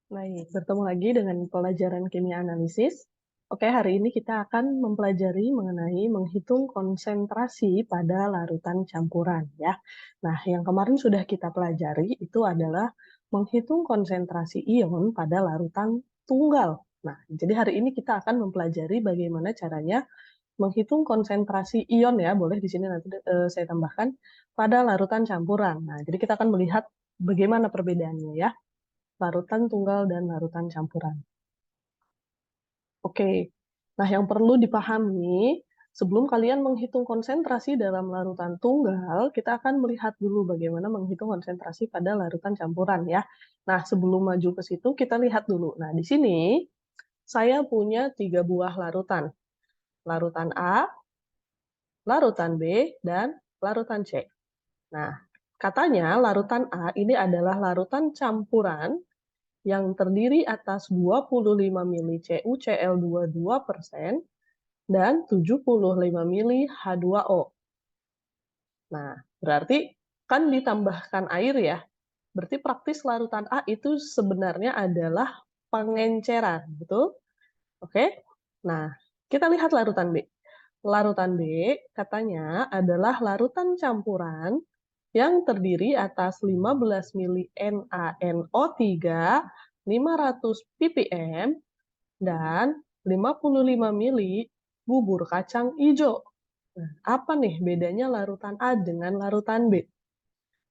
Baik, bertemu lagi dengan pelajaran kimia analisis. Oke, hari ini kita akan mempelajari mengenai menghitung konsentrasi pada larutan campuran ya. Nah, yang kemarin sudah kita pelajari itu adalah menghitung konsentrasi ion pada larutan tunggal. Nah, jadi hari ini kita akan mempelajari bagaimana caranya menghitung konsentrasi ion ya, boleh di sini nanti saya tambahkan pada larutan campuran. Nah, jadi kita akan melihat bagaimana perbedaannya ya larutan tunggal dan larutan campuran. Oke, nah yang perlu dipahami, sebelum kalian menghitung konsentrasi dalam larutan tunggal, kita akan melihat dulu bagaimana menghitung konsentrasi pada larutan campuran ya. Nah, sebelum maju ke situ, kita lihat dulu. Nah, di sini saya punya 3 buah larutan. Larutan A, larutan B, dan larutan C. Nah, katanya larutan A ini adalah larutan campuran yang terdiri atas 25 mili CuCl22% dan 75 mili H2O. Nah, berarti kan ditambahkan air ya. Berarti praktis larutan A itu sebenarnya adalah pengenceran, betul? Oke. Nah, kita lihat larutan B. Larutan B katanya adalah larutan campuran yang terdiri atas 15 mili NaNO3, 500 ppm, dan 55 mili bubur kacang hijau. Nah, apa nih bedanya larutan A dengan larutan B?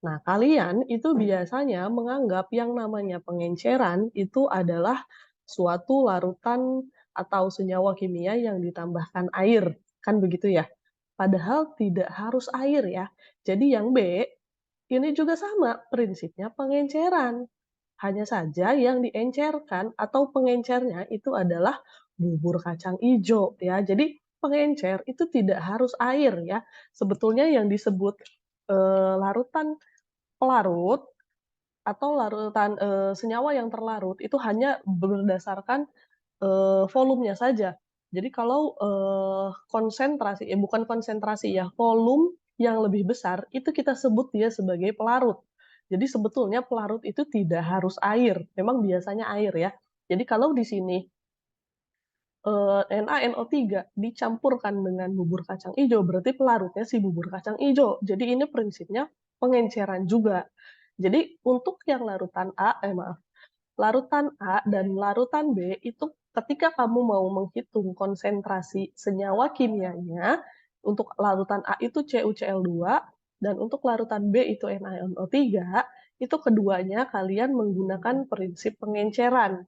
Nah, kalian itu biasanya menganggap yang namanya pengenceran itu adalah suatu larutan atau senyawa kimia yang ditambahkan air. Kan begitu ya? Padahal tidak harus air ya. Jadi yang B, ini juga sama prinsipnya pengenceran. Hanya saja yang diencerkan atau pengencernya itu adalah bubur kacang hijau ya. Jadi pengencer itu tidak harus air ya. Sebetulnya yang disebut larutan pelarut atau larutan senyawa yang terlarut itu hanya berdasarkan volumenya saja. Jadi kalau konsentrasi, bukan konsentrasi ya, volume yang lebih besar itu kita sebut dia sebagai pelarut. Jadi sebetulnya pelarut itu tidak harus air, memang biasanya air ya. Jadi kalau di sini NaNO3 dicampurkan dengan bubur kacang hijau, berarti pelarutnya si bubur kacang hijau. Jadi ini prinsipnya pengenceran juga. Jadi untuk yang larutan A dan larutan B itu ketika kamu mau menghitung konsentrasi senyawa kimianya, untuk larutan A itu CuCl2 dan untuk larutan B itu NaNO3, itu keduanya kalian menggunakan prinsip pengenceran.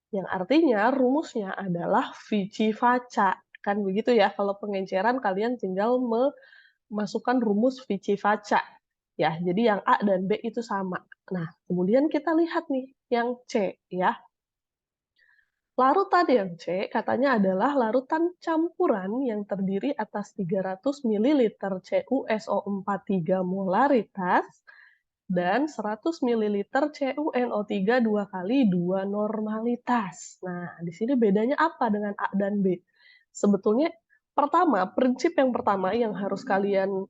Yang artinya rumusnya adalah Vici-Vaca. Kan begitu ya, kalau pengenceran kalian tinggal memasukkan rumus Vici-Vaca. Ya, jadi yang A dan B itu sama. Nah, kemudian kita lihat nih yang C ya. Larutan yang C katanya adalah larutan campuran yang terdiri atas 300 ml CuSO4 3 molaritas dan 100 ml CuNO3 2 kali 2 normalitas. Nah, di sini bedanya apa dengan A dan B? Sebetulnya pertama, prinsip yang pertama yang harus kalian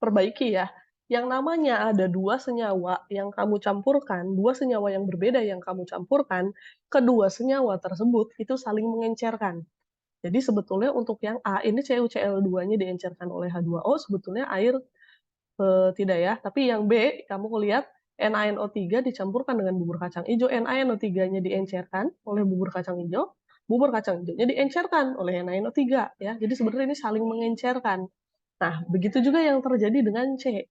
perbaiki ya, yang namanya ada dua senyawa yang kamu campurkan, dua senyawa yang berbeda yang kamu campurkan, kedua senyawa tersebut itu saling mengencerkan. Jadi sebetulnya untuk yang A ini CuCl2-nya diencerkan oleh H2O, sebetulnya air tidak ya. Tapi yang B, kamu lihat NaNO3 dicampurkan dengan bubur kacang hijau, NaNO3-nya diencerkan oleh bubur kacang hijau, bubur kacang hijaunya diencerkan oleh NaNO3 ya. Jadi sebenarnya ini saling mengencerkan. Nah, begitu juga yang terjadi dengan C.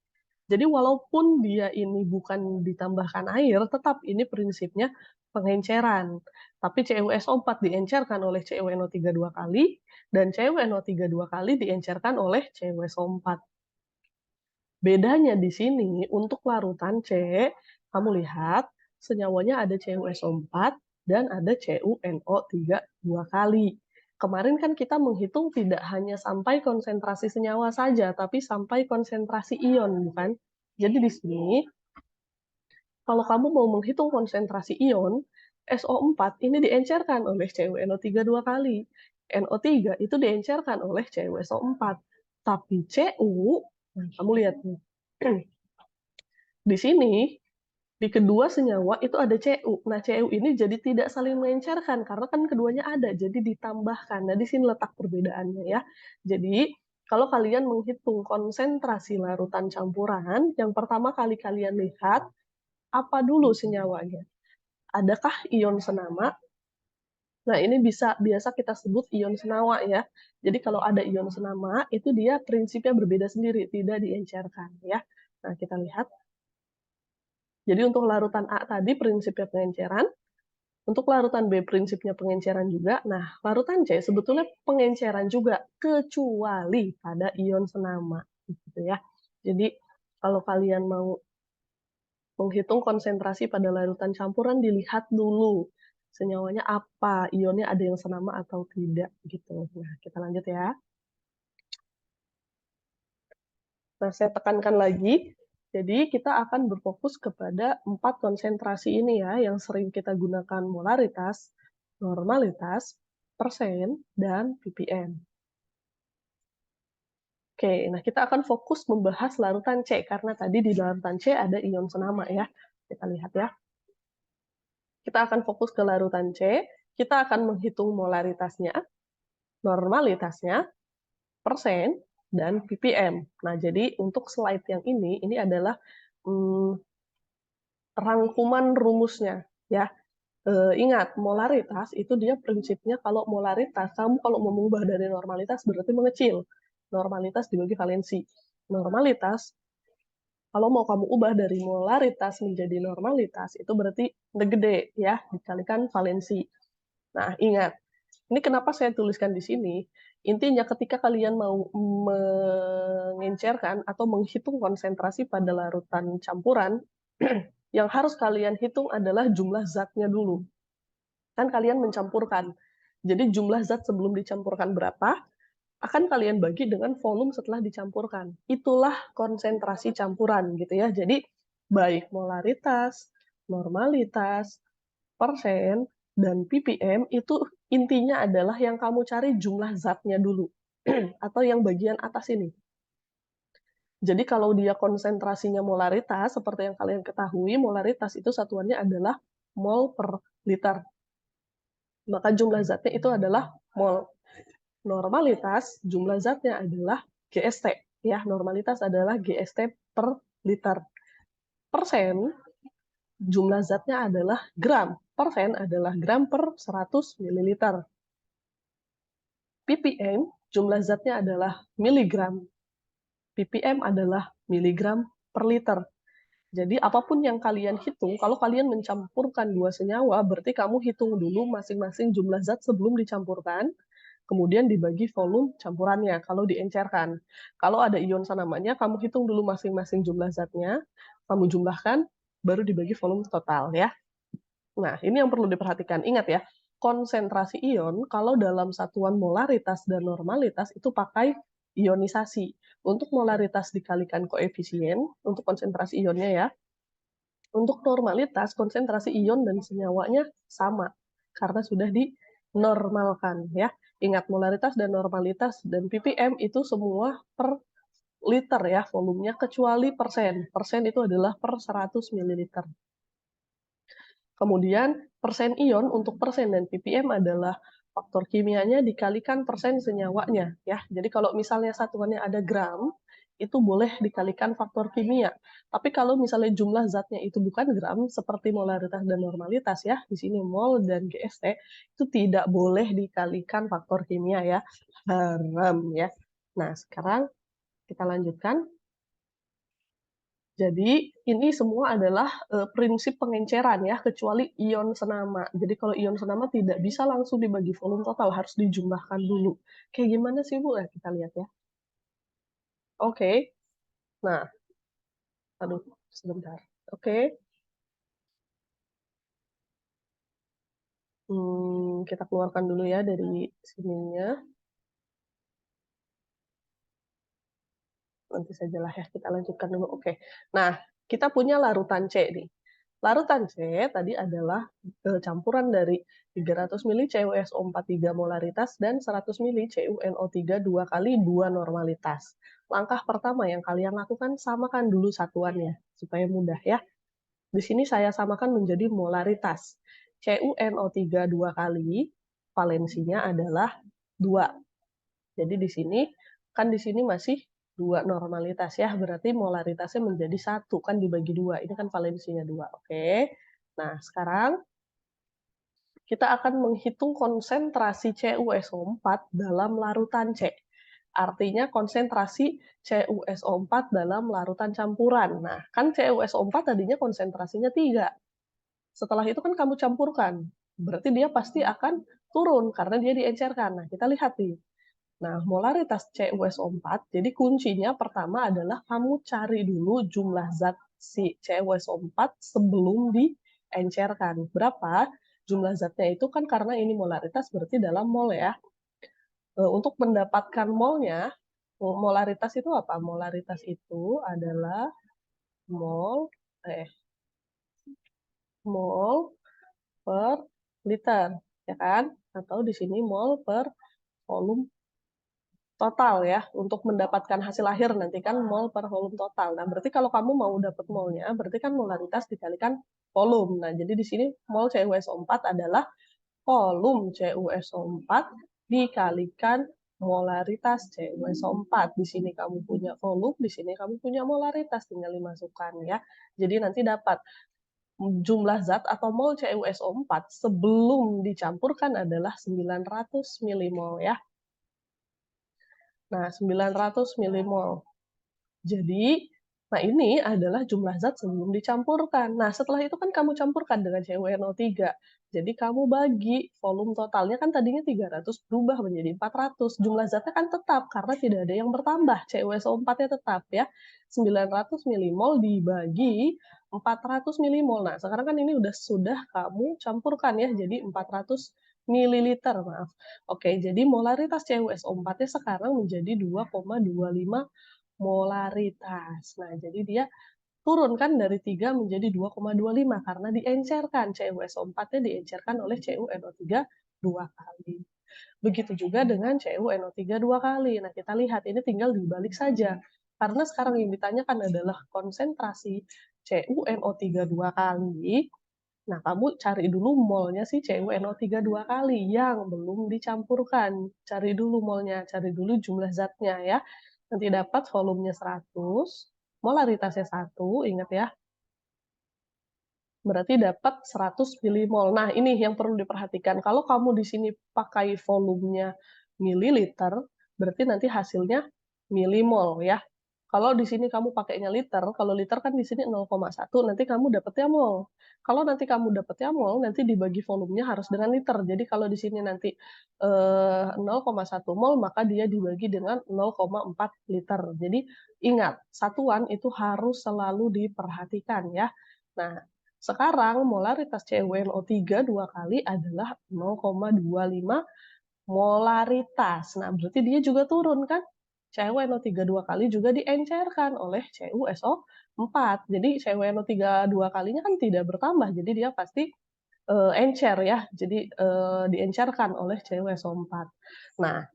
Jadi walaupun dia ini bukan ditambahkan air, tetap ini prinsipnya pengenceran. Tapi CuSO4 diencerkan oleh CuNO3 2 kali, dan CuNO3 2 kali diencerkan oleh CuSO4. Bedanya di sini untuk larutan C, kamu lihat senyawanya ada CuSO4 dan ada CuNO3 2 kali. Kemarin kan kita menghitung tidak hanya sampai konsentrasi senyawa saja, tapi sampai konsentrasi ion, bukan? Jadi di sini, kalau kamu mau menghitung konsentrasi ion, SO4 ini diencerkan oleh CuNO3 2 kali. NO3 itu diencerkan oleh CuSO4. Tapi Cu, nah, kamu lihat nih, di sini Di kedua senyawa itu ada Cu. Nah, Cu ini jadi tidak saling mengencerkan karena kan keduanya ada, jadi ditambahkan. Nah, di sini letak perbedaannya ya. Jadi, kalau kalian menghitung konsentrasi larutan campuran, yang pertama kali kalian lihat, apa dulu senyawanya? Adakah ion senama? Nah, ini biasa kita sebut ion senawa ya. Jadi kalau ada ion senama, itu dia prinsipnya berbeda sendiri, tidak diencerkan ya. Nah, kita lihat. Jadi untuk larutan A tadi prinsipnya pengenceran, untuk larutan B prinsipnya pengenceran juga. Nah, larutan C sebetulnya pengenceran juga, kecuali pada ion senama. Gitu ya. Jadi kalau kalian mau menghitung konsentrasi pada larutan campuran, dilihat dulu senyawanya apa, ionnya ada yang senama atau tidak gitu. Nah, kita lanjut ya. Nah, saya tekankan lagi. Jadi kita akan berfokus kepada 4 konsentrasi ini ya, yang sering kita gunakan molaritas, normalitas, persen, dan ppm. Oke, nah kita akan fokus membahas larutan C, karena tadi di larutan C ada ion senama ya. Kita lihat ya. Kita akan fokus ke larutan C, kita akan menghitung molaritasnya, normalitasnya, persen, dan ppm. Nah, jadi untuk slide yang ini adalah rangkuman rumusnya. Ya. Ingat, molaritas itu dia prinsipnya kalau molaritas, kamu kalau mau mengubah dari normalitas berarti mengecil. Normalitas dibagi valensi. Normalitas, kalau mau kamu ubah dari molaritas menjadi normalitas, itu berarti gede ya, dikalikan valensi. Nah, ingat, ini kenapa saya tuliskan di sini, intinya ketika kalian mau mengencerkan atau menghitung konsentrasi pada larutan campuran, yang harus kalian hitung adalah jumlah zatnya dulu. Kan kalian mencampurkan. Jadi jumlah zat sebelum dicampurkan berapa, akan kalian bagi dengan volume setelah dicampurkan. Itulah konsentrasi campuran gitu ya. Jadi baik molaritas, normalitas, persen, dan ppm itu intinya adalah yang kamu cari jumlah zatnya dulu. Atau yang bagian atas ini. Jadi kalau dia konsentrasinya molaritas, seperti yang kalian ketahui, molaritas itu satuannya adalah mol per liter. Maka jumlah zatnya itu adalah mol. Normalitas, jumlah zatnya adalah GST. Ya, normalitas adalah GST per liter. Persen, jumlah zatnya adalah gram. Persen adalah gram per 100 ml. ppm, jumlah zatnya adalah miligram. ppm adalah miligram per liter. Jadi apapun yang kalian hitung, kalau kalian mencampurkan dua senyawa, berarti kamu hitung dulu masing-masing jumlah zat sebelum dicampurkan, kemudian dibagi volume campurannya kalau diencerkan. Kalau ada ion sanamanya, kamu hitung dulu masing-masing jumlah zatnya, kamu jumlahkan, baru dibagi volume total ya. Nah, ini yang perlu diperhatikan. Ingat ya, konsentrasi ion kalau dalam satuan molaritas dan normalitas itu pakai ionisasi. Untuk molaritas dikalikan koefisien, untuk konsentrasi ionnya ya. Untuk normalitas, konsentrasi ion dan senyawanya sama, karena sudah dinormalkan ya. Ingat, molaritas dan normalitas dan ppm itu semua per liter ya volumenya, kecuali persen. Persen itu adalah per 100 ml. Kemudian persen ion untuk persen dan ppm adalah faktor kimianya dikalikan persen senyawanya ya. Jadi kalau misalnya satuannya ada gram, itu boleh dikalikan faktor kimia. Tapi kalau misalnya jumlah zatnya itu bukan gram, seperti molaritas dan normalitas ya, di sini mol dan GST, itu tidak boleh dikalikan faktor kimia ya, haram ya. Nah, sekarang kita lanjutkan. Jadi ini semua adalah prinsip pengenceran ya, kecuali ion senama. Jadi kalau ion senama tidak bisa langsung dibagi volume total, harus dijumlahkan dulu. Kayak gimana sih Bu? Ya, kita lihat ya. Oke. Nah, aduh, sebentar. Oke. Kita keluarkan dulu ya dari sininya. Nanti sajalah ya, kita lanjutkan dulu. Oke. Nah, kita punya larutan C nih. Larutan C tadi adalah campuran dari 300 ml CuSO43 molaritas dan 100 ml CuNO3 2 kali 2 normalitas. Langkah pertama yang kalian lakukan, samakan dulu satuannya supaya mudah ya. Di sini saya samakan menjadi molaritas. CuNO3 dua kali, valensinya adalah 2. Jadi di sini, kan di sini masih 2 normalitas ya, berarti molaritasnya menjadi 1, kan dibagi 2, ini kan valensinya 2, oke. Nah, sekarang kita akan menghitung konsentrasi CuSO4 dalam larutan C. Artinya konsentrasi CuSO4 dalam larutan campuran. Nah, kan CuSO4 tadinya konsentrasinya 3. Setelah itu kan kamu campurkan, berarti dia pasti akan turun karena dia diencerkan. Nah, kita lihat nih. Nah, molaritas CuSO4, jadi kuncinya pertama adalah kamu cari dulu jumlah zat si CuSO4 sebelum diencerkan. Berapa jumlah zatnya itu kan karena ini molaritas berarti dalam mol ya. Untuk mendapatkan molnya, molaritas itu apa? Molaritas itu adalah mol mol per liter, ya kan? Atau di sini mol per volume total ya, untuk mendapatkan hasil akhir nanti kan mol per volume total. Nah, berarti kalau kamu mau dapat molnya, berarti kan molaritas dikalikan volume. Nah, jadi di sini mol CuSO4 adalah volume CuSO4 dikalikan molaritas CuSO4. Di sini kamu punya volume, di sini kamu punya molaritas, tinggal dimasukkan ya. Jadi nanti dapat jumlah zat atau mol CuSO4 sebelum dicampurkan adalah 900 milimol ya. Nah, 900 milimol. Jadi, nah ini adalah jumlah zat sebelum dicampurkan. Nah, setelah itu kan kamu campurkan dengan CuNO3. Jadi kamu bagi volume totalnya kan tadinya 300 berubah menjadi 400. Jumlah zatnya kan tetap karena tidak ada yang bertambah. CuSO4-nya tetap ya. 900 milimol dibagi 400 milimol. Nah, sekarang kan ini sudah kamu campurkan ya jadi 400 mililiter, maaf. Oke, jadi molaritas CuSO4-nya sekarang menjadi 2,25 molaritas. Nah, jadi dia turun kan dari 3 menjadi 2,25 karena diencerkan, CuSO4-nya diencerkan oleh CuNO3 2 kali. Begitu juga dengan CuNO3 2 kali. Nah, kita lihat ini tinggal dibalik saja. Karena sekarang yang ditanyakan adalah konsentrasi CuNO3 2 kali. Nah, kamu cari dulu molnya si CuNO3 2 kali yang belum dicampurkan. Cari dulu molnya, cari dulu jumlah zatnya ya. Nanti dapat volumenya 100, molaritasnya 1, ingat ya. Berarti dapat 100 milimol. Nah, ini yang perlu diperhatikan. Kalau kamu di sini pakai volumenya mililiter, berarti nanti hasilnya milimol ya. Kalau di sini kamu pakainya liter, kalau liter kan di sini 0,1, nanti kamu dapatnya mol. Kalau nanti kamu dapatnya mol, nanti dibagi volumenya harus dengan liter. Jadi kalau di sini nanti 0,1 mol, maka dia dibagi dengan 0,4 liter. Jadi ingat, satuan itu harus selalu diperhatikan ya. Nah, sekarang molaritas CuNO3 2 kali adalah 0,25 molaritas. Nah, berarti dia juga turun kan? CuNO3 2 kali juga diencerkan oleh CuSO4. Jadi CuNO3 2 kalinya kan tidak bertambah, jadi dia pasti encer ya, jadi diencerkan oleh CuSO4. Nah,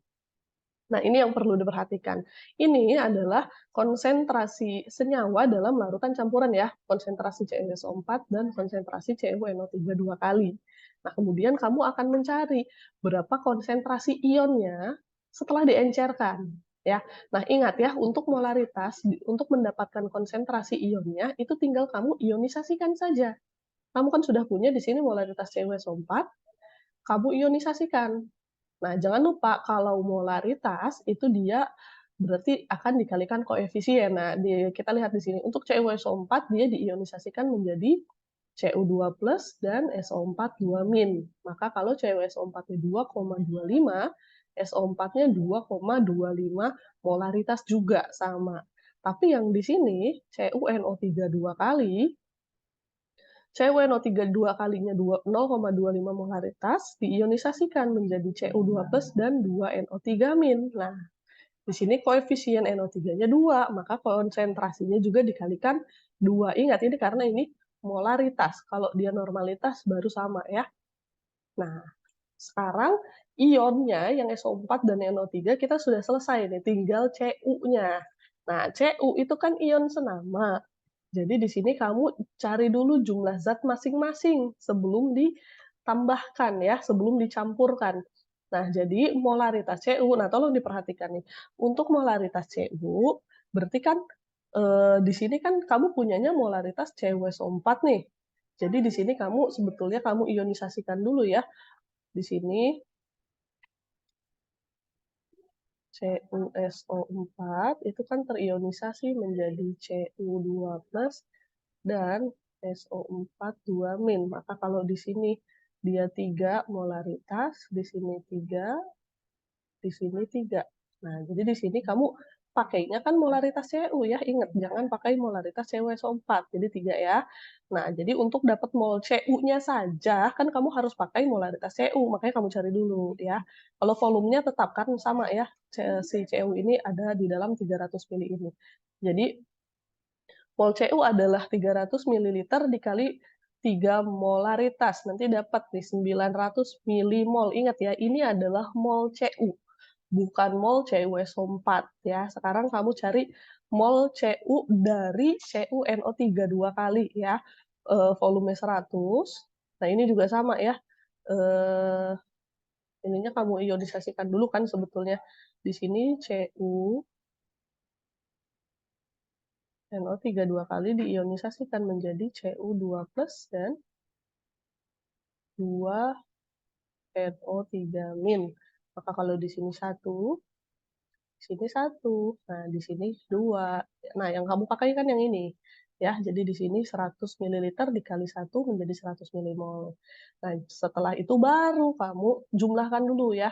ini yang perlu diperhatikan. Ini adalah konsentrasi senyawa dalam larutan campuran ya, konsentrasi CuSO4 dan konsentrasi CuNO3 2 kali. Nah, kemudian kamu akan mencari berapa konsentrasi ionnya setelah diencerkan. Ya, nah ingat ya, untuk molaritas, untuk mendapatkan konsentrasi ionnya, itu tinggal kamu ionisasikan saja. Kamu kan sudah punya di sini molaritas CuSO4, kamu ionisasikan. Nah, jangan lupa kalau molaritas itu dia berarti akan dikalikan koefisien. Nah, kita lihat di sini untuk CuSO4 dia diionisasikan menjadi Cu2 plus dan SO4 2 min. Maka kalau CuSO4-nya 2,25, SO4-nya 2,25 molaritas juga sama. Tapi yang di sini CuNO3 2 kali CuNO3 2 kalinya 0,25 molaritas diionisasikan menjadi Cu2 plus dan 2NO3 min. Nah, di sini koefisien NO3-nya 2, maka konsentrasinya juga dikalikan 2. Ingat ini karena ini molaritas. Kalau dia normalitas baru sama ya. Nah, sekarang ionnya yang SO4 dan NO3 kita sudah selesai nih, tinggal Cu-nya. Nah, Cu itu kan ion senama. Jadi di sini kamu cari dulu jumlah zat masing-masing sebelum ditambahkan ya, sebelum dicampurkan. Nah, jadi molaritas Cu, nah tolong diperhatikan nih, untuk molaritas Cu, berarti kan, di sini kan kamu punyanya molaritas CuSO4 nih. Jadi di sini kamu sebetulnya kamu ionisasikan dulu ya. Di sini CuSO4 itu kan terionisasi menjadi Cu2+ dan SO4 2-. Maka kalau di sini dia 3 molaritas, di sini 3, di sini 3. Nah, jadi di sini kamu pakainya kan molaritas Cu ya, ingat jangan pakai molaritas CuSO4, jadi 3 ya. Nah, jadi untuk dapat mol Cu-nya saja kan kamu harus pakai molaritas Cu, makanya kamu cari dulu ya. Kalau volumenya tetap kan sama ya, si Cu ini ada di dalam 300 mili ini. Jadi mol Cu adalah 300 ml dikali 3 molaritas. Nanti dapat nih 900 milimol. Ingat ya, ini adalah mol Cu, bukan mol CuSO4 ya. Sekarang kamu cari mol Cu dari CuNO3 2 kali ya. Volume 100. Nah, ini juga sama ya. Ininya kamu ionisasikan dulu kan sebetulnya. Di sini Cu NO3 2 kali diionisasikan menjadi Cu2+ dan 2 NO3-. Maka kalau di sini 1, di sini 1, nah di sini 2. Nah, yang kamu pakai kan yang ini. Ya, jadi di sini 100 ml dikali 1 menjadi 100 milimol. Nah, setelah itu baru kamu jumlahkan dulu ya.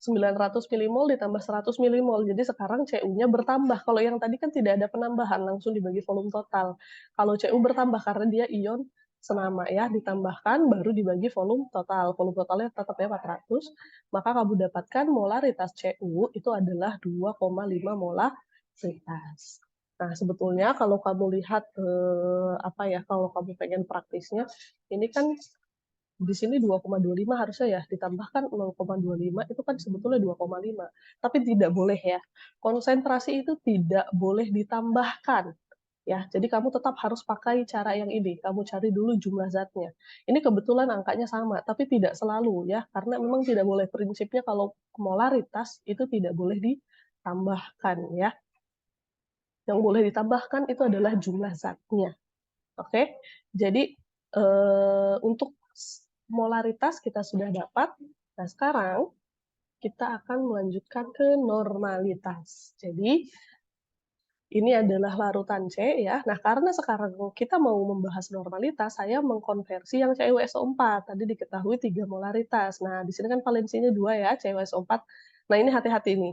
900 milimol ditambah 100 milimol. Jadi sekarang Cu-nya bertambah. Kalau yang tadi kan tidak ada penambahan, langsung dibagi volume total. Kalau Cu bertambah karena dia ion senama ya, ditambahkan baru dibagi volume total. Volume totalnya tetap ya 400. Maka kamu dapatkan molaritas Cu itu adalah 2,5 molaritas. Nah, sebetulnya kalau kamu lihat kalau kamu pengen praktisnya, ini kan di sini 2,25 harusnya ya, ditambahkan 0,25 itu kan sebetulnya 2,5. Tapi tidak boleh ya. Konsentrasi itu tidak boleh ditambahkan. Ya, jadi kamu tetap harus pakai cara yang ini. Kamu cari dulu jumlah zatnya. Ini kebetulan angkanya sama, tapi tidak selalu ya, karena memang tidak boleh. Prinsipnya kalau molaritas itu tidak boleh ditambahkan ya. Yang boleh ditambahkan itu adalah jumlah zatnya. Oke, jadi untuk molaritas kita sudah dapat. Nah, sekarang kita akan melanjutkan ke normalitas. Jadi, ini adalah larutan C ya. Nah, karena sekarang kita mau membahas normalitas, saya mengkonversi yang CuSO4. Tadi diketahui 3 molaritas. Nah, di sini kan valensinya 2 ya, CuSO4. Nah, ini hati-hati nih.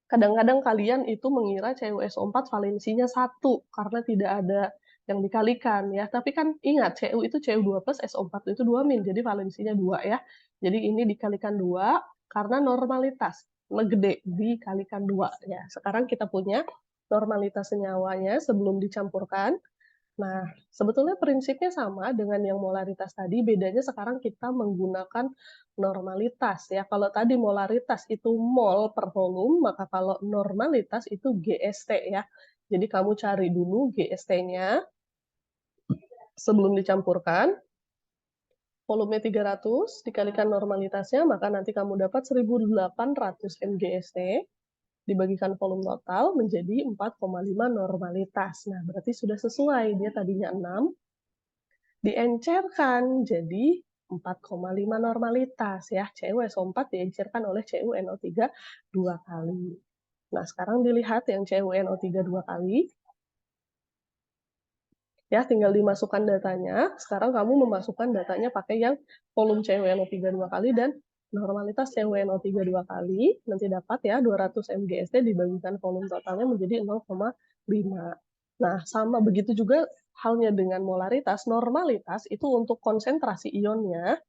Kadang-kadang kalian itu mengira CuSO4 valensinya 1 karena tidak ada yang dikalikan ya. Tapi kan ingat Cu itu Cu2+ SO4 itu 2-, jadi valensinya 2 ya. Jadi ini dikalikan 2 karena normalitas gede dikalikan 2 ya. Sekarang kita punya normalitas senyawanya sebelum dicampurkan. Nah, sebetulnya prinsipnya sama dengan yang molaritas tadi, bedanya sekarang kita menggunakan normalitas ya. Kalau tadi molaritas itu mol per volume, maka kalau normalitas itu GST ya. Jadi kamu cari dulu GST-nya sebelum dicampurkan. Volume 300 dikalikan normalitasnya, maka nanti kamu dapat 1800 mGST dibagikan volume total menjadi 4,5 normalitas. Nah, berarti sudah sesuai. Dia tadinya 6, diencerkan jadi 4,5 normalitas ya. CuSO4 diencerkan oleh CuNO3 2 kali. Nah, sekarang dilihat yang CuNO3 2 kali. Ya, tinggal dimasukkan datanya. Sekarang kamu memasukkan datanya pakai yang volume CuNO3 2 kali dan normalitas CuNO3 2 kali. Nanti dapat ya 200 mGST dibagikan volume totalnya menjadi 0,5. Nah, sama begitu juga halnya dengan molaritas. Normalitas itu untuk konsentrasi ionnya.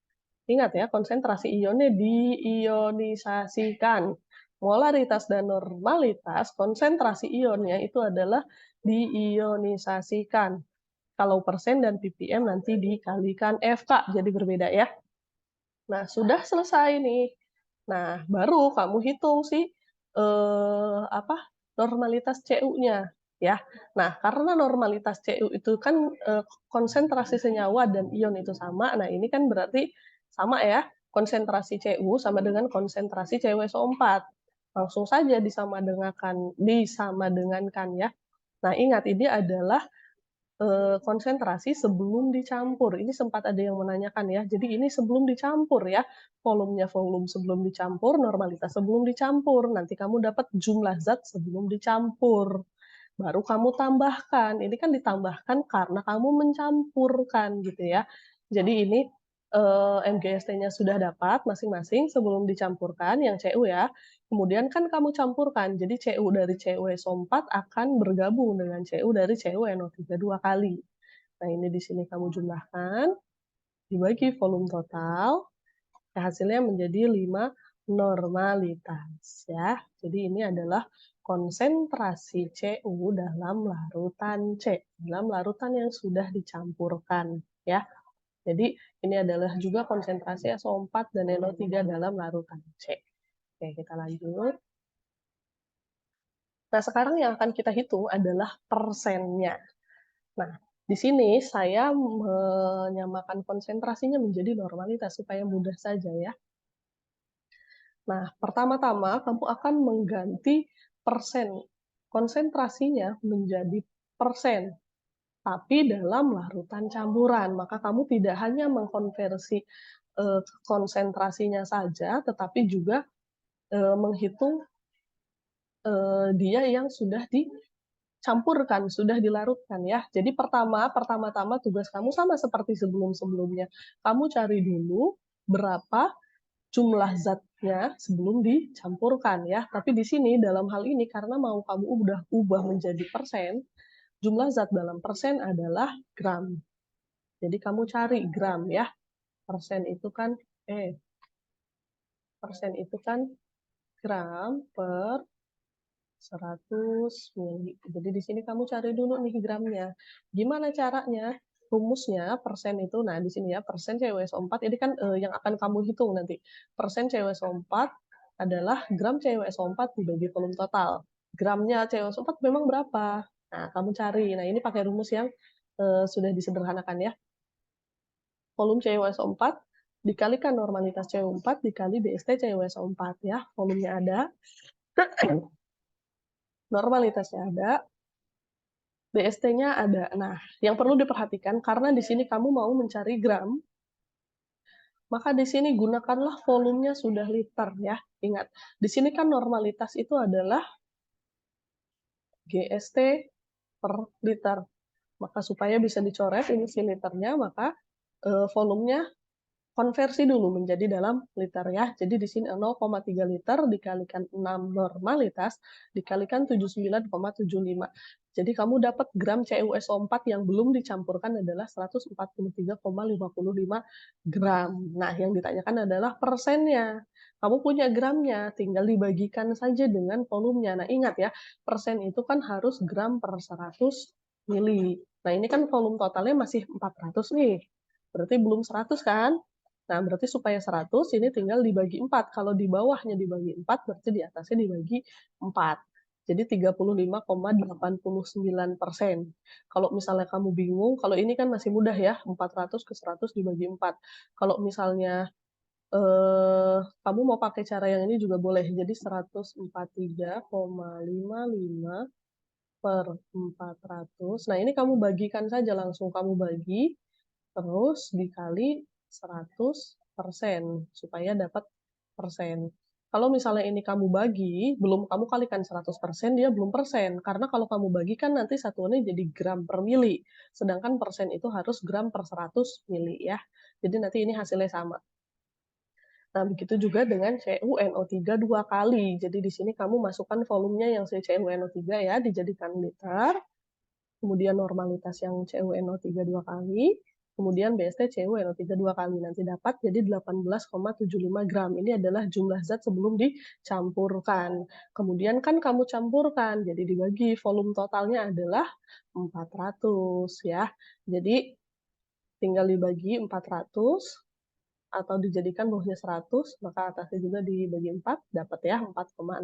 Ingat ya, konsentrasi ionnya diionisasikan. Molaritas dan normalitas, konsentrasi ionnya itu adalah diionisasikan. Kalau persen dan ppm nanti dikalikan FK, jadi berbeda ya. Nah, sudah selesai nih. Nah, baru kamu hitung sih normalitas CU-nya. ya. Nah, karena normalitas Cu itu kan, konsentrasi senyawa dan ion itu sama, nah ini kan berarti sama ya, konsentrasi Cu sama dengan konsentrasi CuSO4. Langsung saja disamadengankan ya. Nah, ingat ini adalah konsentrasi sebelum dicampur. Ini sempat ada yang menanyakan ya, jadi ini sebelum dicampur ya, volumenya volume sebelum dicampur, normalitas sebelum dicampur, nanti kamu dapat jumlah zat sebelum dicampur. Baru kamu tambahkan, ini kan ditambahkan karena kamu mencampurkan gitu ya. Jadi ini MGST-nya sudah dapat masing-masing sebelum dicampurkan yang Cu ya. Kemudian kan kamu campurkan, jadi Cu dari CuSO4 akan bergabung dengan Cu dari CuNO3 dua kali. Nah, ini di sini kamu jumlahkan, dibagi volume total, hasilnya menjadi 5 normalitas ya. Jadi ini adalah konsentrasi Cu dalam larutan C, dalam larutan yang sudah dicampurkan ya. Jadi ini adalah juga konsentrasi SO4 dan NO3 dalam larutan C. Oke, kita lanjut. Nah, sekarang yang akan kita hitung adalah persennya. Nah, di sini saya menyamakan konsentrasinya menjadi normalitas supaya mudah saja ya. Nah, pertama-tama kamu akan mengganti persen konsentrasinya menjadi persen, tapi dalam larutan campuran. Maka kamu tidak hanya mengkonversi konsentrasinya saja, tetapi juga menghitung dia yang sudah dicampurkan, sudah dilarutkan ya. Jadi pertama-tama tugas kamu sama seperti sebelum-sebelumnya. Kamu cari dulu berapa jumlah zatnya sebelum dicampurkan ya. Tapi di sini dalam hal ini karena mau kamu udah ubah menjadi persen, jumlah zat dalam persen adalah gram. Jadi kamu cari gram ya. Persen itu kan gram per 100 mili. Jadi di sini kamu cari dulu nih gramnya. Gimana caranya? Rumusnya persen itu, nah di sini ya, persen CuSO4, ini kan yang akan kamu hitung nanti. Persen CuSO4 adalah gram CuSO4 dibagi volume total. Gramnya CuSO4 memang berapa? Nah, kamu cari. Nah, ini pakai rumus yang sudah disederhanakan ya. Volume CuSO4 dikalikan normalitas CuO4 dikali BST CuSO4 ya. Volumenya ada, normalitasnya ada, BST-nya ada. Nah, yang perlu diperhatikan karena di sini kamu mau mencari gram, maka di sini gunakanlah volumenya sudah liter ya. Ingat, di sini kan normalitas itu adalah GST per liter. Maka supaya bisa dicoret ini si liternya, maka volumenya konversi dulu menjadi dalam liter ya. Jadi di sini 0,3 liter dikalikan 6 normalitas dikalikan 79,75. Jadi kamu dapat gram CuSO4 yang belum dicampurkan adalah 143,55 gram. Nah, yang ditanyakan adalah persennya. Kamu punya gramnya, tinggal dibagikan saja dengan volumenya. Nah, ingat ya, persen itu kan harus gram per 100 mili. Nah, ini kan volume totalnya masih 400 nih. Berarti belum 100 kan? Nah, berarti supaya 100 ini tinggal dibagi 4. Kalau di bawahnya dibagi 4, berarti di atasnya dibagi 4. Jadi 35,89%. Kalau misalnya kamu bingung, kalau ini kan masih mudah ya, 400 ke 100 dibagi 4. Kalau misalnya kamu mau pakai cara yang ini juga boleh. Jadi 143,55 per 400. Nah, ini kamu bagikan saja langsung. Kamu bagi, terus dikali 100% supaya dapat persen. Kalau misalnya ini kamu bagi, belum kamu kalikan 100%, dia belum persen. Karena kalau kamu bagi kan nanti satuannya jadi gram per mili. Sedangkan persen itu harus gram per 100 mili ya. Jadi nanti ini hasilnya sama. Nah, begitu juga dengan CuNO3 dua kali. Jadi di sini kamu masukkan volumenya yang CuNO3 ya, dijadikan liter. Kemudian normalitas yang CuNO3 dua kali, kemudian BST CuNO3 dua kali. Nanti dapat jadi 18,75 gram. Ini adalah jumlah zat sebelum dicampurkan. Kemudian kan kamu campurkan, jadi dibagi volume totalnya adalah 400 ya. Jadi tinggal dibagi 400, atau dijadikan bawahnya 100, maka atasnya juga dibagi 4, dapat ya 4,69.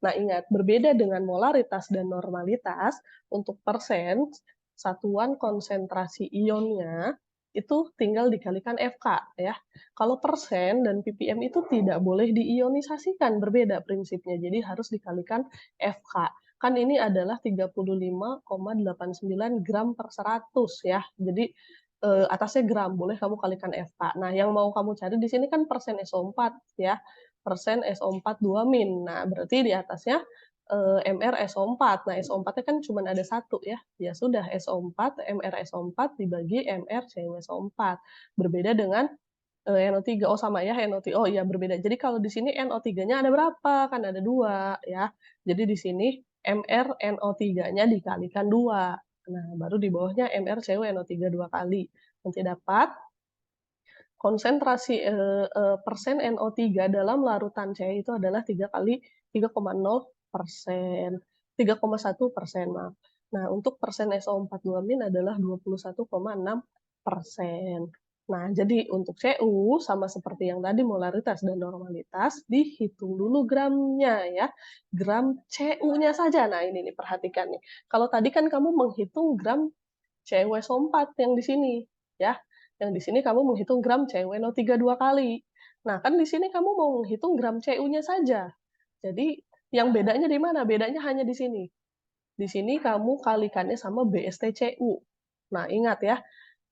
Nah, ingat, berbeda dengan molaritas dan normalitas, untuk persen, satuan konsentrasi ionnya itu tinggal dikalikan FK ya. Kalau persen dan ppm itu tidak boleh diionisasikan, berbeda prinsipnya. Jadi harus dikalikan FK. Kan ini adalah 35,89 gram per 100 ya. Jadi atasnya gram, boleh kamu kalikan FK. Nah, yang mau kamu cari di sini kan persen SO4 ya. Persen SO4 2 min. Nah, berarti di atasnya MR SO4. Nah, SO4-nya kan cuma ada satu ya. Ya sudah, SO4, MR SO4 dibagi MR CuSO4. Berbeda dengan NO3. Oh, sama ya, NO3. Oh iya, berbeda. Jadi kalau di sini NO3-nya ada berapa? Kan ada 2 ya. Jadi di sini MR NO3-nya dikalikan 2. Nah, baru di bawahnya MR CuNO3 2 kali. Nanti dapat konsentrasi persen NO3 dalam larutan C itu adalah 3 kali 3,0%, 3,1%, maaf. Nah, untuk persen SO4 2 min adalah 21,6%. Nah, jadi untuk Cu sama seperti yang tadi molaritas dan normalitas, dihitung dulu gramnya ya. Gram Cu-nya saja. Nah, ini nih perhatikan nih. Kalau tadi kan kamu menghitung gram CuSO4 yang di sini ya. Yang di sini kamu menghitung gram CuNO3 2 kali. Nah, kan di sini kamu mau menghitung gram Cu-nya saja. Jadi, yang bedanya di mana? Bedanya hanya di sini. Di sini kamu kalikannya sama BST-Cu. Nah, ingat ya,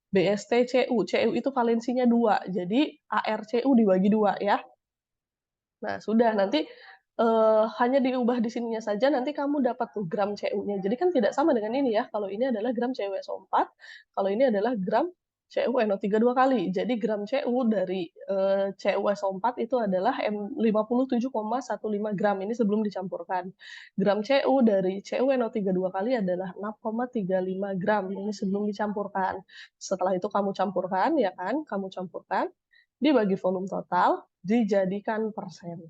BST-Cu. Cu itu valensinya 2, jadi ArCu dibagi 2 ya. Nah, sudah, nanti hanya diubah di sininya saja, nanti kamu dapat tuh gram Cu-nya. Jadi kan tidak sama dengan ini ya, kalau ini adalah gram CuSO4, kalau ini adalah gram CuNO3 2 kali. Jadi gram Cu dari CuSO4 itu adalah 57,15 gram, ini sebelum dicampurkan. Gram Cu dari CuNO3 2 kali adalah 6,35 gram, ini sebelum dicampurkan. Setelah itu kamu campurkan, ya kan, kamu campurkan, dibagi volume total, dijadikan persen.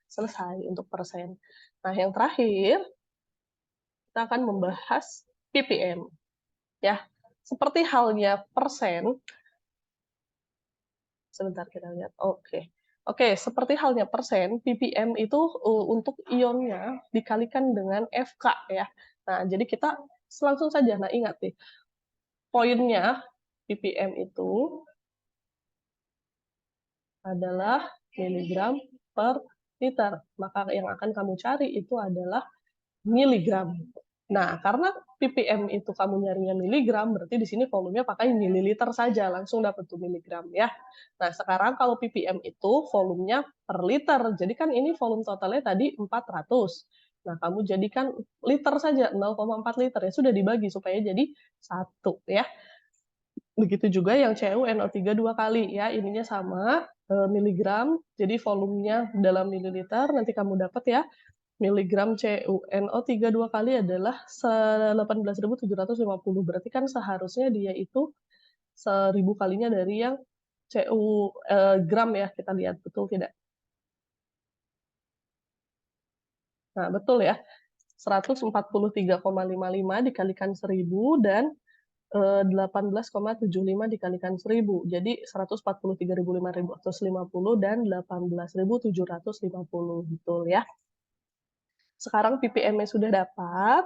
Selesai untuk persen. Nah, yang terakhir, kita akan membahas ppm. Ya, seperti halnya persen, sebentar kita lihat. Oke. Oke, seperti halnya persen, ppm itu untuk ionnya dikalikan dengan FK ya. Nah, jadi kita langsung saja. Nah, ingat nih, poinnya ppm itu adalah miligram per liter. Maka yang akan kamu cari itu adalah miligram. Nah, karena ppm itu kamu nyarinya miligram, berarti di sini volumenya pakai mililiter saja, langsung dapat tuh miligram ya. Nah, sekarang kalau ppm itu volumenya per liter, jadi kan ini volume totalnya tadi 400. Nah, kamu jadikan liter saja, 0,4 liter, ya sudah dibagi supaya jadi 1 ya. Begitu juga yang CuNO3 2 kali ya, ininya sama, miligram, jadi volumenya dalam mililiter, nanti kamu dapat ya, miligram CuNO3 2 kali adalah 18.750. Berarti kan seharusnya dia itu 1000 kalinya dari yang Cu gram ya, kita lihat betul tidak? Nah, betul ya. 143,55 dikalikan 1000 dan 18,75 dikalikan 1000. Jadi 143.550 dan 18.750. Betul ya. Sekarang ppm-nya sudah dapat.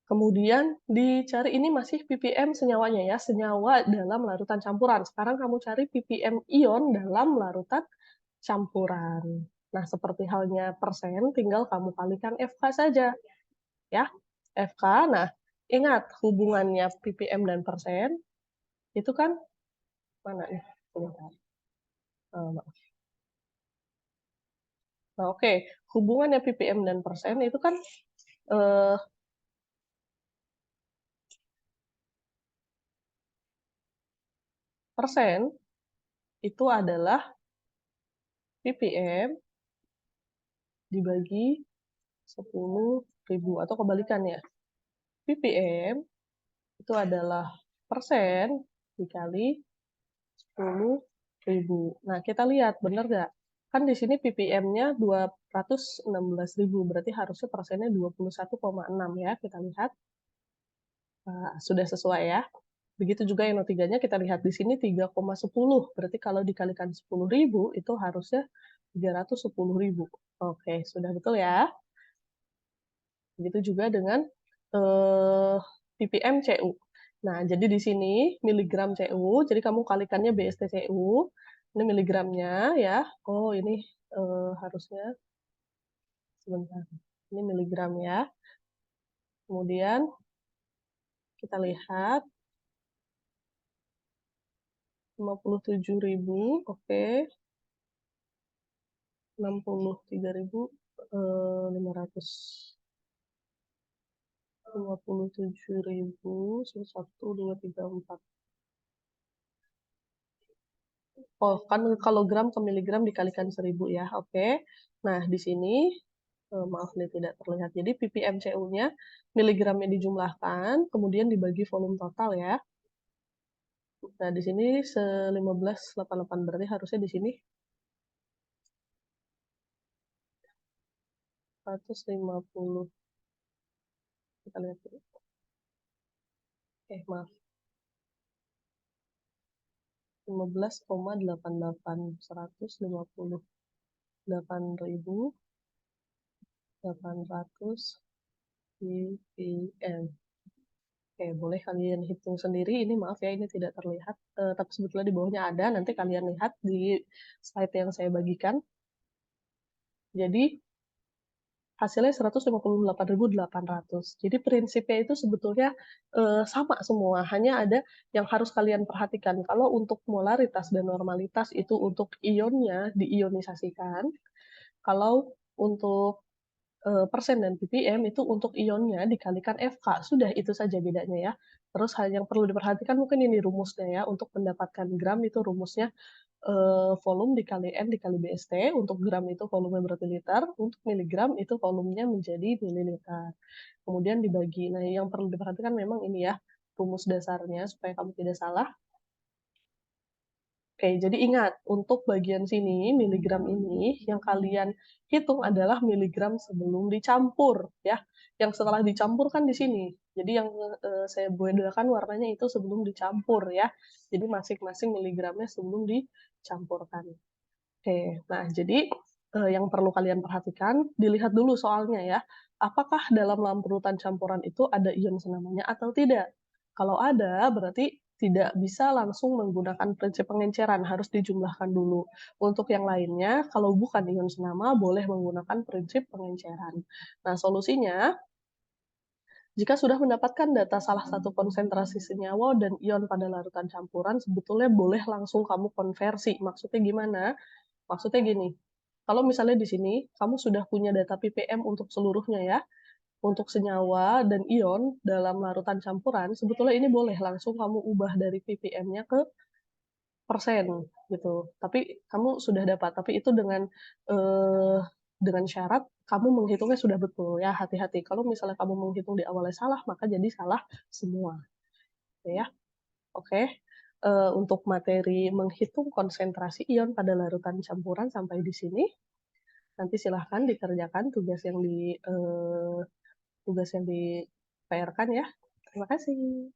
Kemudian dicari, ini masih ppm senyawanya ya, senyawa dalam larutan campuran. Sekarang kamu cari ppm ion dalam larutan campuran. Nah, seperti halnya persen, tinggal kamu kalikan FK saja. Ya, FK. Nah, ingat hubungannya ppm dan persen, itu kan, mana nih? Sebentar. Nah, oke. Hubungannya ppm dan persen itu kan persen itu adalah ppm dibagi 10.000 atau kebalikannya. ppm itu adalah persen dikali 10.000. Nah, kita lihat benar nggak? Kan di sini ppm-nya 216.000, berarti harusnya persennya 21,6 ya, kita lihat. Nah, sudah sesuai ya. Begitu juga yang NO3-nya kita lihat di sini 3,10, berarti kalau dikalikan 10.000 itu harusnya 310.000. Oke, sudah betul ya? Begitu juga dengan ppm CU. Nah, jadi di sini miligram CU, jadi kamu kalikannya BST CU, ini miligramnya ya. Oh, ini harusnya sebentar. Ini miligram ya. Kemudian kita lihat 57.000, oke. 63.500. 57.000, 1, 2, 3, 4. Oh, kan kalau gram ke miligram dikalikan 1.000 ya, oke. Nah, di sini, maaf nih tidak terlihat. Jadi ppm CU-nya miligramnya dijumlahkan, kemudian dibagi volume total ya. Nah, di sini 1588, berarti harusnya di sini 150. Kita lihat dulu. Maaf. 15,88, 158.800 ppm. Oke, boleh kalian hitung sendiri. Ini maaf ya, ini tidak terlihat, tapi sebetulnya di bawahnya ada. Nanti kalian lihat di slide yang saya bagikan. Jadi hasilnya 158.800. Jadi prinsipnya itu sebetulnya sama semua, hanya ada yang harus kalian perhatikan. Kalau untuk molaritas dan normalitas itu untuk ionnya diionisasikan. Kalau untuk persen dan ppm itu untuk ionnya dikalikan FK. Sudah itu saja bedanya ya. Terus hal yang perlu diperhatikan mungkin ini rumusnya ya. Untuk mendapatkan gram itu rumusnya volume dikali N dikali BST. Untuk gram itu volume berarti liter. Untuk miligram itu volumenya menjadi mililiter. Kemudian dibagi. Nah, yang perlu diperhatikan memang ini ya, rumus dasarnya supaya kamu tidak salah. Oke, jadi ingat, untuk bagian sini, miligram ini, yang kalian hitung adalah miligram sebelum dicampur, ya. Yang setelah dicampur kan di sini. Jadi yang saya bedakan warnanya itu sebelum dicampur, ya. Jadi masing-masing miligramnya sebelum dicampurkan. Oke, nah jadi yang perlu kalian perhatikan, dilihat dulu soalnya ya. Apakah dalam larutan campuran itu ada ion senamanya atau tidak? Kalau ada, berarti tidak bisa langsung menggunakan prinsip pengenceran, harus dijumlahkan dulu. Untuk yang lainnya, kalau bukan ion senama, boleh menggunakan prinsip pengenceran. Nah, solusinya, jika sudah mendapatkan data salah satu konsentrasi senyawa dan ion pada larutan campuran, sebetulnya boleh langsung kamu konversi. Maksudnya gimana? Maksudnya gini, kalau misalnya di sini kamu sudah punya data ppm untuk seluruhnya ya, untuk senyawa dan ion dalam larutan campuran, sebetulnya ini boleh langsung kamu ubah dari ppm-nya ke persen gitu. Tapi kamu sudah dapat, tapi itu dengan syarat kamu menghitungnya sudah betul ya, hati-hati. Kalau misalnya kamu menghitung di awalnya salah, maka jadi salah semua. Ya, oke. Untuk materi menghitung konsentrasi ion pada larutan campuran sampai di sini. Nanti silahkan dikerjakan tugas yang di PR-kan ya. Terima kasih.